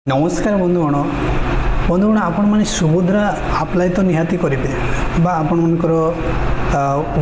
नमस्कार बंधुगण बंधुगण आपण मैंने सुभद्रा आप्लाय तो निहाती करेंगे बा आपण मनकर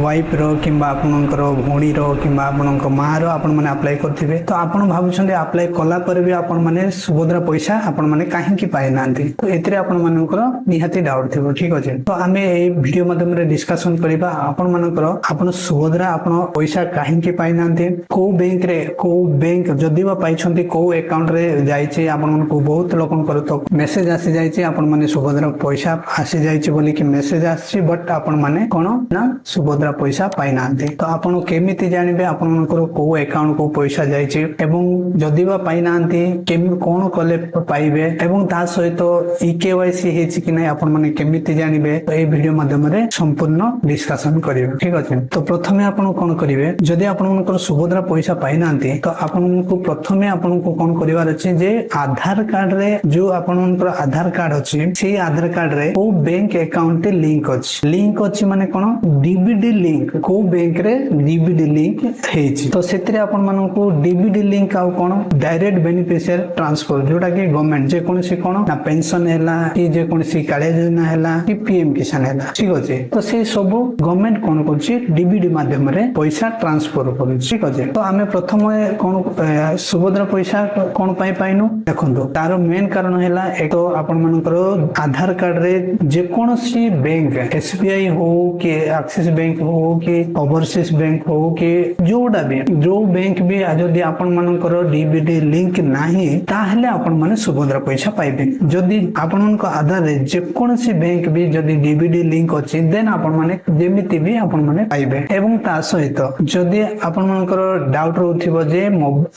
वाइफ रो किंबा आपणकर भौणी रो किंबा आपण माँ रो आपण मैंने आप्लाय करथिबे तो आपण भाबुछन्ते आप्लाय कला पर भी आपण मैंने सुभद्रा पैसा आपण मैंने काहेकि पाइ नांती तो एतरे आपण मनकर निहाती डाउट थिबो ठीक अछि। तो आमे ए वीडियो माध्यम रे डिस्कशन करिबा आपण मनकर आपण सुभद्रा आपण पैसा काहेकि पाइ नांती को बैंक रे को बैंक जदि बा पाइछन्ते को अकाउंट रे जाइछे आपण मनकु बहुत लोकनकर तो मेसेज आसी जाइछे आपण माने सुभद्रा पैसा आसी जाइछे बोली कि मेसेज आसी बट आपण माने कोन ना सुभद्रा पैसा पाइ नांती तो आपण केमिति जानिबे आपण मनकर को अकाउंट को पैसा जाइछे एवं जदि बा पाइ नांती केमि कोन कले पाइबे एवं ता सहित ई केवाईसी हेछि कि नै आपण माने केमिति जानिबे तो ए वीडियो माध्यम रे संपूर्ण डिस्कशन करिवे ठीक अछि। तो प्रथमे आपण कोन करिवे जदि आपण मनकर सुभद्रा पैसा पाइ नांती तो आपण मनकु प्रथमे आपण को कोन करिवार अछि जे आधार कार्ड रे जो आपण मनकर आधार कार्ड अछि से आधार कार्ड रे को बैंक अकाउंट लिंक अछि माने कोन डीबीडी लिंक को बैंक रे डीबीडी लिंक हेछि तो सेतरे आपण मानकु डीबीडी लिंक आ कोन डायरेक्ट बेनिफिशियरी ट्रांसफर जोटा कि गवर्नमेंट जे कोन से कोन ना पेंशन हैला कि जे कोन से काले योजना हैला कि पीएम किसान हैला ठीक अछि। तो से सब गवर्नमेंट कोन करछि डीबीडी माध्यम रे पैसा ट्रांसफर करछि ठीक अछि। तो आमे प्रथम कोन सुभद्रा पैसा कोन पाइनु देखंतो तार मेन कारण हैला एक तो आपण मानकर आधार कार्ड रे जे कोनसी बैंक एसबीआई हो कि एक्सिस बैंक हो कि ओवरसीज बैंक हो कि जोडा भी जो बैंक भी जदि आपण मानकर डीबीडी लिंक नाही ताहले आपण माने सुभद्रा पैसा पाइबे। जदि आपण मानकर आधार रे जे कोनसी बैंक भी जदि डीबीडी लिंक अछि देन आपण माने जेमिति भी आपण माने पाइबे। एवं ता सहित जदि आपण मानकर डाउट रहउथिबो जे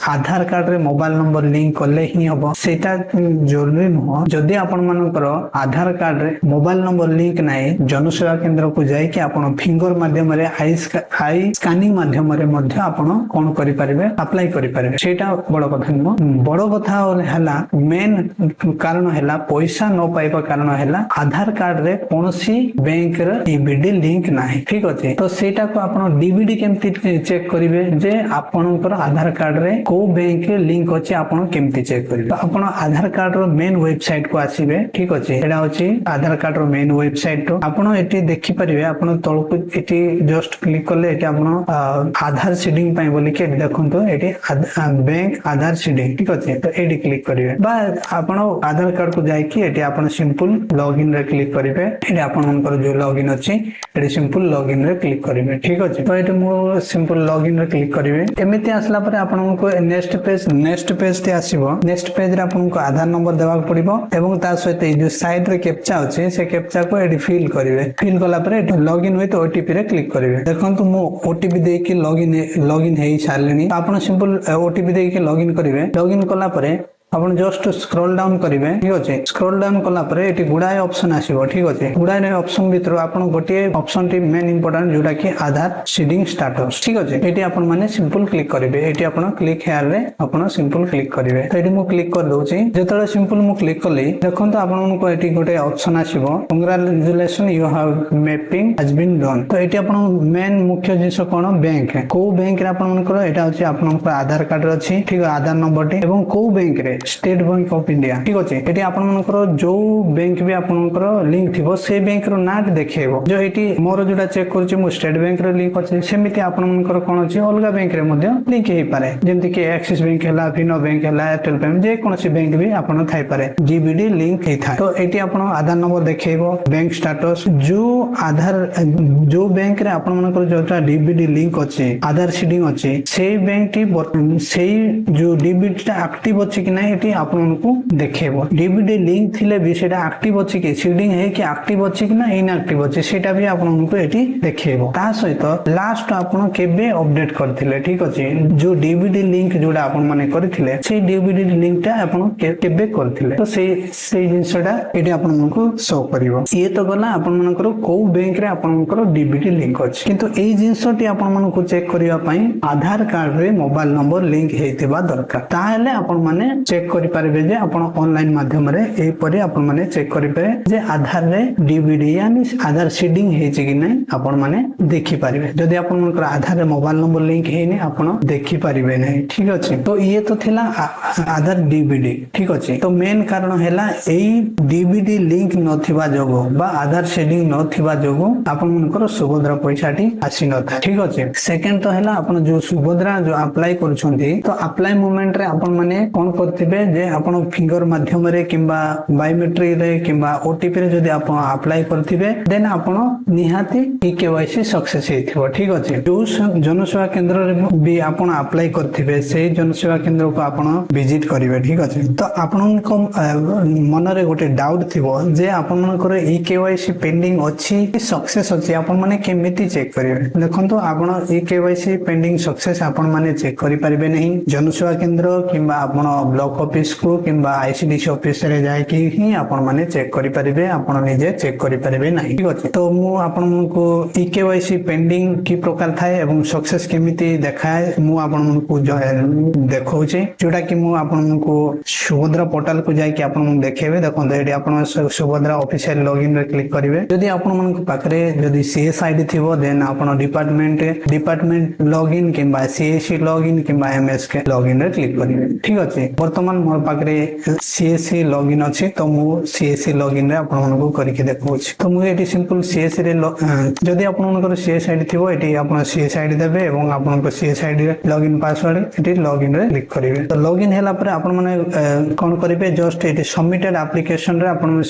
आधार कार्ड रे मोबाइल नंबर लिंक करले ही हबो सेटा जरूरी नुह। जदि आपण मानकर आधार कार्ड रे मोबाइल नंबर लिंक नाही जनसेवा केंद्र को जाय कि आपण फिंगर माध्यम रे आई स्कैनिंग माध्यम रे मध्य आपण कोन करि परिबे अप्लाई करि परिबे सेटा बड़ कथा नुह। बड़ कथा हैला मेन कारण हैला पैसा न पाइबा कारण हैला आधार कार्ड रे कोनसी बैंक रे डीबीडी लिंक नाही ठीक अछि। तो सेटा को आपण डीबीडी केमति चेक करिवे जे आपणकर आधार कार्ड रे को बैंक लिंक अछि आपण केमति चेक करिवे। तो आपण आधार कार्ड रो मेन वेबसाइट को आसीबे ठीक अछि। एडा अछि आधार कार्ड रो मेन वेबसाइट तो आपण एटी देखि परिवे आपण तळको एटी जस्ट क्लिक करले एटी आपण आधार सीडिंग पय बोली के देखंतो एटी बैंक आधार सीडिंग ठीक अछि। तो एटी क्लिक करिवे बा आपण आधार कार्ड को जाय कि एटी आपण सिंपल लॉगिन रे क्लिक करिवे एटी आपण मनकर जो लॉगिन अछि एटी सिंपल लॉगिन रे क्लिक करिवे ठीक अछि। तो एटी मो सिंपल लॉगिन रे क्लिक करिवे एमिति आसला परे आपण को नेक्स्ट पेज ते आसीबो। नेक्स्ट पेज रे आपण को आधार नंबर देबाक पड़िबो एवं ता सहित ए जो साइड रे कैप्चा अछि से कैप्चा को एटी फिल करिवे। फिल कला परे लॉगिन विथ ओटीपी रे क्लिक करिवे। देखंतु मो ओटीपी दे कि लॉगिन हेई सारलेनी आपण सिंपल ओटीपी दे कि लॉगिन करिवे। लॉगिन कला परे आपण जस्ट स्क्रॉल डाउन करिवे ठीक अछि। स्क्रॉल डाउन कला परे एटी गुडाय ऑप्शन आसीबो ठीक अछि। गुडाय ऑप्शन भितर आपण गोटे ऑप्शन टी मेन इंपोर्टेंट जोटा कि आधार सीडिंग स्टेटस ठीक अछि। एटी आपण माने सिंपल क्लिक करिवे। एटी आपण क्लिक हेयर रे आपण सिंपल क्लिक करिवे। तो एटी मु क्लिक कर दोछि जेतले सिंपल मु क्लिक करली देखंतु आपण को एटी गोटे ऑप्शन आसीबो congratulation you have mapping has been done. तो एटी आपण मेन मुख्य जिंस कोन बैंक को बैंक रे आपण मनकर एटा अछि आपण आधार कार्ड रे अछि ठीक आधार नंबर टी एवं को बैंक रे स्टेट बैंक ऑफ इंडिया ठीक अछि। एटी आपण मनकर जो बैंक भी आपण मनकर लिंक थिबो से बैंक रो नाट देखेबो। जो एटी मोर जोटा चेक करछि मु स्टेट बैंक रो लिंक अछि सेमिति आपण मनकर कोन अछि अलगा बैंक रे मध्ये लिंक हेई पारे जेमति कि एक्सिस बैंक हैला फिनो बैंक हैला एयरटेल पेमेंट जे कोनसी बैंक भी आपण थाई पारे डीबीडी लिंक हेई था। तो एटी आपण आधार नंबर देखेबो बैंक स्टेटस जो आधार जो बैंक रे आपण मनकर जोटा डीबीडी लिंक अछि आधार सीडिंग अछि सेही बैंक टी सेही जो डीबीडी टा एक्टिव अछि कि नै एटी आपण को देखेबो। डीबीडी लिंक थिले भी सेटा एक्टिव अछि कि सीडिंग है कि एक्टिव अछि कि ना इनएक्टिव अछि सेटा भी आपण को एटी देखेबो। ता सहित लास्ट आपण केबे अपडेट करथिले ठीक अछि। जो डीबीडी लिंक जोडा आपण माने करथिले से डीबीडी लिंक टा आपण केबे करथिले तो से जिंसटा एटी आपण को शो करिवो। ये तो गला आपण मनकर को बैंक रे आपण मनकर डीबीडी लिंक अछि किंतु एई जिंसटी आपण मन को चेक करिवा पई आधार कार्ड रे मोबाइल नंबर लिंक हेतिबा दरकार ताहेले आपण माने चेक चेक करि पारिबे जे आपण ऑनलाइन माध्यम रे एई परि आपण माने चेक करि पारे जे आधार रे डीबीडी यानी आधार सीडिंग हेछि कि नै आपण माने देखि पारिबे जदि आपण मनकर आधार रे मोबाइल नंबर लिंक हेनी आपण देखि पारिबे नै ठीक अछि। तो ये तो थिला आधार डीबीडी ठीक अछि। तो मेन कारण हैला एई डीबीडी लिंक नथिबा जोगो बा आधार सीडिंग नथिबा जोगो आपण मनकर सुभद्रा पैसाटी आसी नथा ठीक अछि। सेकंड तो हैला आपण जो सुभद्रा जो अप्लाई करूछंती तो अप्लाई मोमेंट रे आपण माने कोन करथिबे जे आपण फिंगर माध्यम रे किंबा बायोमेट्रिक रे किंबा ओटीपी रे जदि आपण अप्लाई करथिबे देन आपण निहाती ई केवाईसी सक्सेस हेथिबो ठीक अछि। जो जनसेवा केंद्र रे भी आपण अप्लाई करथिबे से जनसेवा केंद्र को आपण विजिट करिवे ठीक अछि। तो आपण को मन रे गोटे डाउट थिबो जे आपण मनकर ई केवाईसी पेंडिंग अछि कि सक्सेस अछि आपण माने केमिति चेक करिवे देखंतु आपण ई केवाईसी पेंडिंग सक्सेस आपण माने चेक करि परिबे नहीं जनसेवा केंद्र किंबा आपण ब्लॉक ऑफिस को किंबा आईसीडीसी ऑफिस रे जाय कि ही आपण माने चेक करि परिबे आपण निजे चेक करि परिबे नहीं ठीक अछि। तो मु आपण को ई केवाईसी पेंडिंग की प्रकार थाए एवं सक्सेस केमिति देखाए मु आपण को देखौचे जोटा कि मु आपण को सुभद्रा पोर्टल को जाय कि आपण देखेबे देखंतु एडी आपण सुभद्रा ऑफिशियल लॉगिन रे क्लिक करिवे जदि आपण मन को पाखरे जदि सीएस आईडी थिबो देन आपण डिपार्टमेंट लॉगिन किंबा सीएससी लॉगिन किंबा एमएसके लॉगिन रे क्लिक करिवे ठीक अछि। वर्तमान मोर पाखरे सीएससी लॉगिन अछि तो मु सीएससी लॉगिन रे आपण मन को करके देखौछि। तो मु एटी सिंपल सीएससी रे जदि आपण मनकर सीएस आईडी थिबो एटी आपण सीएस आईडी देबे एवं आपण को सीएस आईडी रे लॉगिन पासवर्ड एटी लॉगिन रे क्लिक करिवे। तो लॉगिन हैला पर आपण माने कोन करिवे जस्ट एटी सबमिटेड एप्लीकेशन रे आपण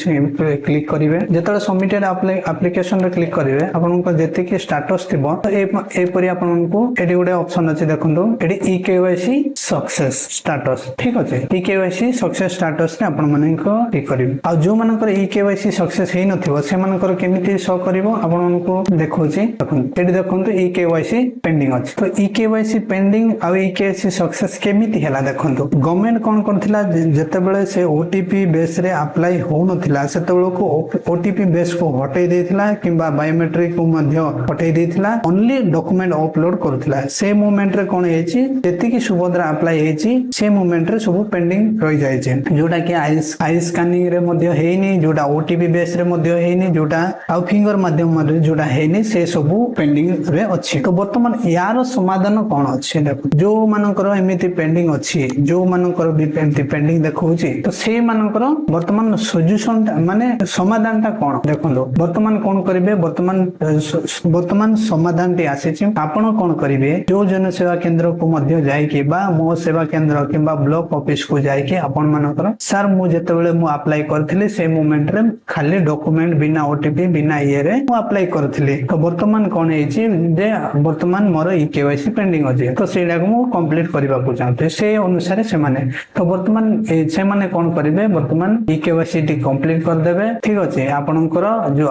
क्लिक करिवे जेतले सबमिटेड एप्लीकेशन रे क्लिक करिवे आपण को जेते कि स्टेटस थिबो तो ए परि आपण को एटी गोटे ऑप्शन अछि देखंतु eighty e KYC success status ठीक अछि। ई केवाईसी सक्सेस स्टेटस रे आपण माने को क्लिक करिवे आ जो मानकर ई केवाईसी सक्सेस हेइ नथिबो से मानकर केमिति शो करिवो आपण को देखौछि देखंतु एटी देखंतु ई केवाईसी पेंडिंग अछि। तो ई केवाईसी पेंडिंग आ ई केवाईसी सक्सेस केमिति हैला देखंतु गवर्नमेंट कोन करथिला जेतेबेले से ओटीपी बेस रे अप्लाई हो नथिला सेतेबेले को ओटीपी बेस को हटै देथिला किंबा बायोमेट्रिक को मध्य हटै देथिला ओनली डॉक्यूमेंट अपलोड करथिला से मोमेंट रे कोन हेछि जति कि सुभद्रा अप्लाई हेछि से मोमेंट रे सब पेंडिंग रहि जाय छै जोटा कि आई स्कैनिंग रे मध्य हेइनी जोटा ओटीपी बेस रे मध्य हेइनी जोटा आ फिंगर माध्यम रे जोटा हेइनी से सब पेंडिंग रे अछि। तो वर्तमान यार समाधान कोन अछि देखो जो मानकर एमिति पेंडिंग अछि जो मानकर भी पेंडिंग देखौछि तो से मानकर वर्तमान सॉल्यूशन माने समाधानटा कोन देखंदो वर्तमान कोन करिवे वर्तमान समाधान टी आसी आपण कोन करिवे जो जन सेवा केंद्र को मध्य जाय कि बा मो सेवा केंद्र किंबा ब्लॉक ऑफिस को जाय कि आपण मानकर सर मु जेतेबेले मु अप्लाई करथिले से मोमेंट रे खाली डॉक्यूमेंट बिना ओटीपी बिना ये रे मु अप्लाई करथिले तो वर्तमान कोन हेछि जे वर्तमान मोर ई केवाईसी पेंडिंग अछि तो सेडा को मु कंप्लीट करबा को चाहते से अनुसार से माने तो वर्तमान से माने कोन करिवे वर्तमान ई केवाईसी टी कंप्लीट कर देबे ठीक अछि। आपनकर जो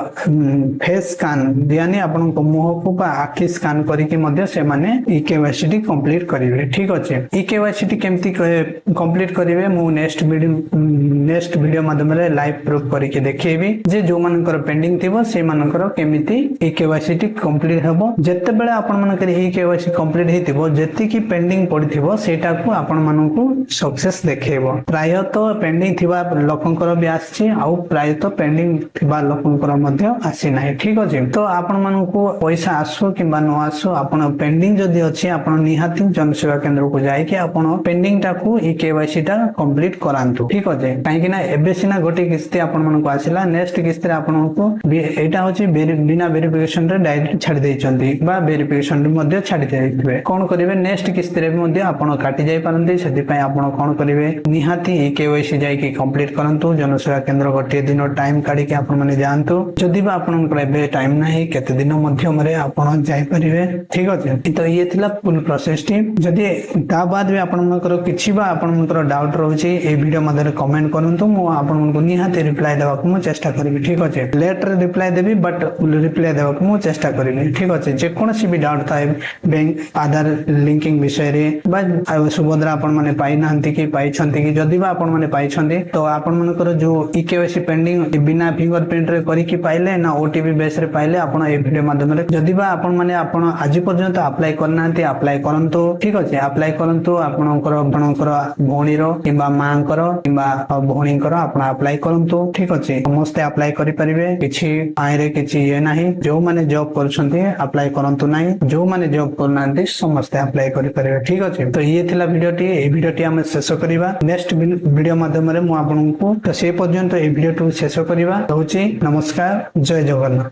फेस स्कैन यानी आपन को मुह को बा आखि स्कैन करी के मध्य से माने ई केवाईसी टी कंप्लीट करिवे ठीक अछि। ई केवाईसी टी केमती कंप्लीट करिवे मु नेक्स्ट वीडियो माध्यम रे लाइव प्रूफ करी के देखेबी जे जो मानकर पेंडिंग थिबो से मानकर केमिति ई केवाईसी टी कंप्लीट हेबो जत्ते बेले आपन मानकर ई केवाईसी कंप्लीट हेतिबो जत्ते की पेंडिंग पड़िथिबो सेटा को आपन मानकु सक्सेस देखेबो प्राय तो पेंडिंग थिबा लोकंकर भी आछि आ प्राय तो पेंडिंग थिबा लोकंकर मध्य आसी नाही ठीक अछि। तो आपन मानकु पैसा आसो किबा न आसो आपन पेंडिंग जदी अछि आपन निहाती जनसेवा केंद्र को जाय कि आपन पेंडिंग टा को ई केवाईसी टा कंप्लीट करांतु ठीक अछि। काहे कि ना एबे सिना गोटे किस्ती आपन मानकु आसिला नेक्स्ट किस्ती रे आपन को एटा होछि बिना वेरिफिकेशन रे डायरेक्ट छाडी दैचंती बा वेरिफिकेशन रे मध्य छाडी दैथिबे कोन करिवे नेक्स्ट किस्ती रे मध्य आपन काटी जाय पारंती सेति पय आपन कोन करिवे निहाती ई केवाईसी जाय कि कंप्लीट करंतु जनसेवा केंद्र गोटे दिन टाइम काढी के आपन माने जानतु जदी बा आपन एबे टाइम नाही केते दिन मध्यम रे आपन जाय परिवे ठीक अछि। तो ये थिला फुल प्रोसेस टी जदी ता बाद भी आपन मनकर किछि बा आपन मनकर डाउट रहउछि ए वीडियो मध्ये कमेंट करंतु मु आपन मनको निहाती रिप्लाई देबा को मु चेष्टा करबी ठीक अछि। लेट रे रिप्लाई देबी बट रिप्लाई देबा को मु चेष्टा करबी ठीक अछि। जे कोनसी भी डाउट थाए बैंक आधार लिंकिंग विषय रे बा सुभद्रा आपन माने पाइ नांती कि पाइ छंती कि जदी बा आपन माने पाइ छंती तो आपन मनकर जो ई केवाईसी पेंडिंग बिना फिंगरप्रिंट रे करी कि पाइले ना ओटीपी बेस रे पाइले आपन ए वीडियो माध्यम रे जदी बा आपन माने आपन आज पर्यंत अप्लाई करनांती अप्लाई करंतु ठीक अछि। अप्लाई करंतु आपनकर भणी ଭଉଣୀର କିମ୍ବା ମାଙ୍କର କିମ୍ବା ଭଉଣୀଙ୍କର ଆପଣ ଆପ୍ଲାଏ କରନ୍ତୁ। ଠିକ ଅଛି, ସମସ୍ତେ ଆପ୍ଲାଏ କରିପାରିବେ, କିଛି ଆଇରେ କିଛି ଇଏ ନାହିଁ। ଯୋଉମାନେ ଜବ କରୁଛନ୍ତି ଆପ୍ଲାଏ କରନ୍ତୁ ନାହିଁ, ଯୋଉମାନେ ଜବ କରୁନାହାନ୍ତି ସମସ୍ତେ ଆପ୍ଲାଏ କରିପାରିବେ। ଠିକ ଅଛି, ତ ଇଏ ଥିଲା ଭିଡିଓଟି। এই ଭିଡିଓଟି ଆମେ ଶେଷ କରିବା ନେକ୍ସଟ ଭିଡିଓ ମାଧ୍ୟମରେ ମୁଁ ଆପଣଙ୍କୁ। ତ ସେ ପର୍ଯ୍ୟନ୍ତ এই ଭିଡିଓଟି ଶେଷ କରିବା। ରହୁଛି, ନମସ୍କାର, ଜୟ ଜଗନ୍ନାଥ।